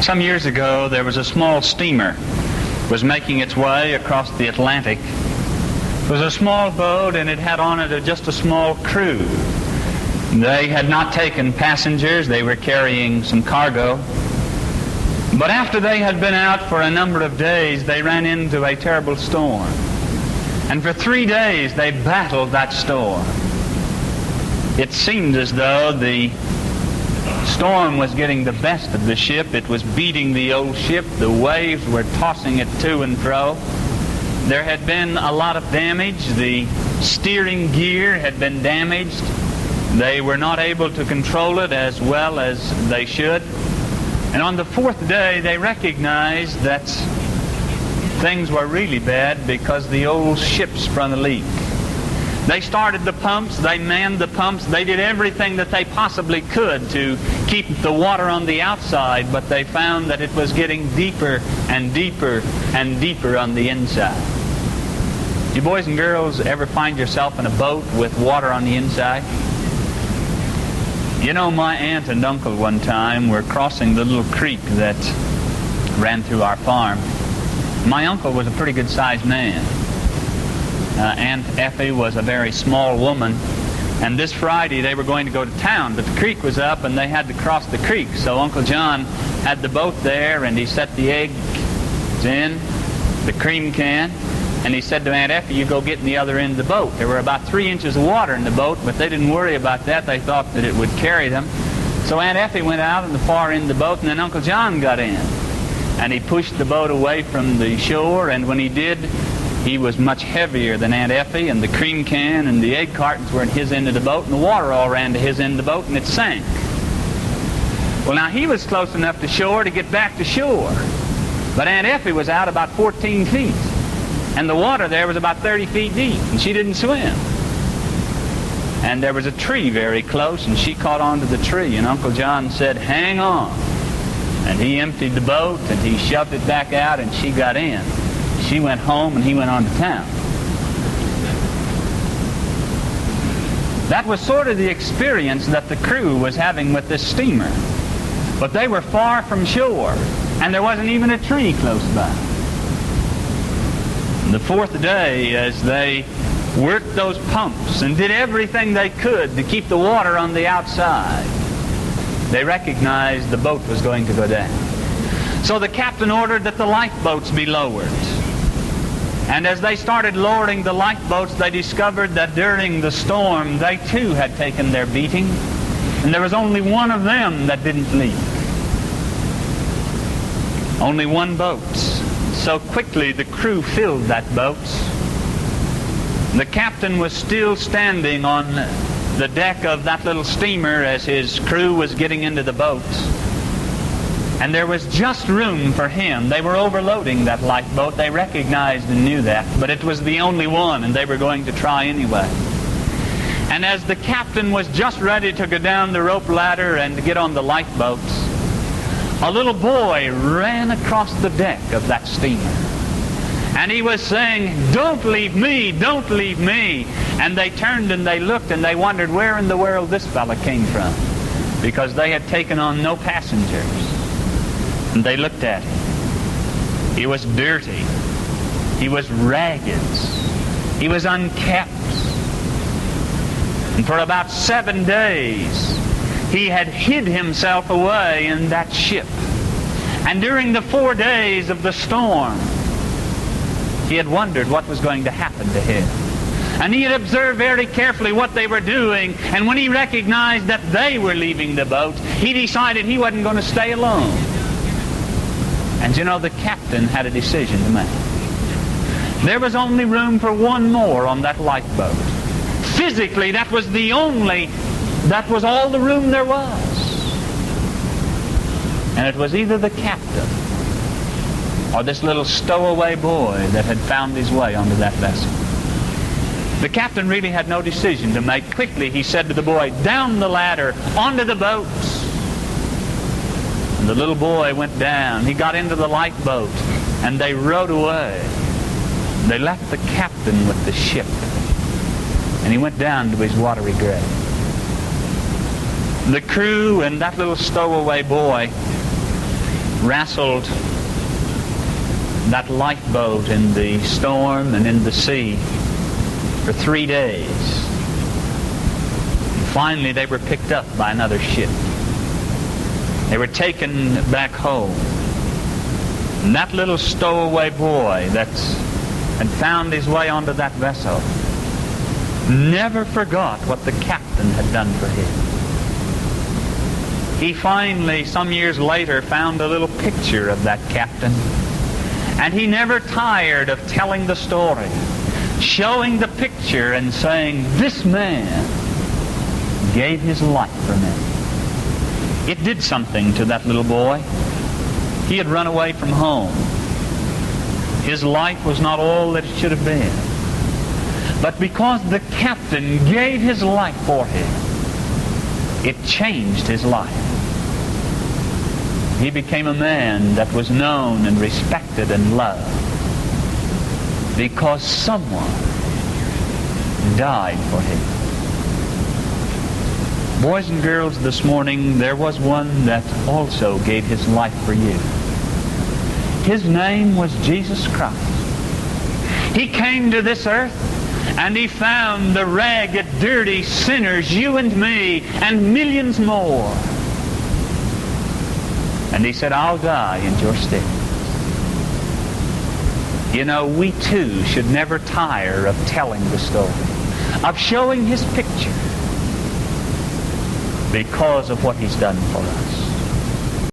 Some years ago, there was a small steamer was making its way across the Atlantic. It was a small boat, and it had on it just a small crew. They had not taken passengers. They were carrying some cargo. But after they had been out for a number of days, they ran into a terrible storm. And for 3 days, they battled that storm. It seemed as though the storm was getting the best of the ship. It was beating the old ship. The waves were tossing it to and fro. There had been a lot of damage. The steering gear had been damaged. They were not able to control it as well as they should. And on the 4th day, they recognized that things were really bad because the old ship sprung a leak. They started the pumps, they manned the pumps, they did everything that they possibly could to keep the water on the outside, but they found that it was getting deeper and deeper and deeper on the inside. You boys and girls ever find yourself in a boat with water on the inside? You know, my aunt and uncle one time were crossing the little creek that ran through our farm. My uncle was a pretty good-sized man. Aunt Effie was a very small woman, and this Friday they were going to go to town, but the creek was up and they had to cross the creek. So Uncle John had the boat there, and he set the eggs in, the cream can, and he said to Aunt Effie, "You go get in the other end of the boat." There were about 3 inches of water in the boat, but they didn't worry about that. They thought that it would carry them. So Aunt Effie went out in the far end of the boat, and then Uncle John got in. And he pushed the boat away from the shore, and when he did, he was much heavier than Aunt Effie, and the cream can and the egg cartons were in his end of the boat, and the water all ran to his end of the boat, and it sank. Well, now he was close enough to shore to get back to shore, but Aunt Effie was out about 14 feet, and the water there was about 30 feet deep, and she didn't swim. And there was a tree very close, and she caught onto the tree, and Uncle John said, "Hang on." And he emptied the boat, and he shoved it back out, and she got in. She went home, and he went on to town. That was sort of the experience that the crew was having with this steamer. But they were far from shore, and there wasn't even a tree close by. The 4th day, as they worked those pumps and did everything they could to keep the water on the outside, they recognized the boat was going to go down. So the captain ordered that the lifeboats be lowered. And as they started lowering the lifeboats, they discovered that during the storm, they too had taken their beating, and there was only one of them that didn't leak. Only one boat. So quickly the crew filled that boat. The captain was still standing on the deck of that little steamer as his crew was getting into the boat. And there was just room for him. They were overloading that lifeboat. They recognized and knew that, but it was the only one, and they were going to try anyway. And as the captain was just ready to go down the rope ladder and to get on the lifeboats, a little boy ran across the deck of that steamer. And he was saying, "Don't leave me, don't leave me." And they turned and they looked and they wondered where in the world this fella came from, because they had taken on no passengers. And they looked at him. He was dirty. He was ragged. He was unkempt. And for about 7 days, he had hid himself away in that ship. And during the 4 days of the storm, he had wondered what was going to happen to him. And he had observed very carefully what they were doing. And when he recognized that they were leaving the boat, he decided he wasn't going to stay alone. And you know, the captain had a decision to make. There was only room for one more on that lifeboat. Physically, that was all the room there was. And it was either the captain or this little stowaway boy that had found his way onto that vessel. The captain really had no decision to make. Quickly, he said to the boy, "Down the ladder, onto the boat." And the little boy went down. He got into the lifeboat, and they rowed away. They left the captain with the ship, and he went down to his watery grave. The crew and that little stowaway boy wrestled that lifeboat in the storm and in the sea for 3 days. Finally, they were picked up by another ship. They were taken back home. And that little stowaway boy that had found his way onto that vessel never forgot what the captain had done for him. He finally, some years later, found a little picture of that captain. And he never tired of telling the story, showing the picture and saying, "This man gave his life for me." It did something to that little boy. He had run away from home. His life was not all that it should have been. But because the captain gave his life for him, it changed his life. He became a man that was known and respected and loved because someone died for him. Boys and girls, this morning there was one that also gave his life for you. His name was Jesus Christ. He came to this earth and he found the ragged, dirty sinners, you and me, and millions more. And he said, "I'll die in your stead." You know, we too should never tire of telling the story, of showing his picture, because of what he's done for us.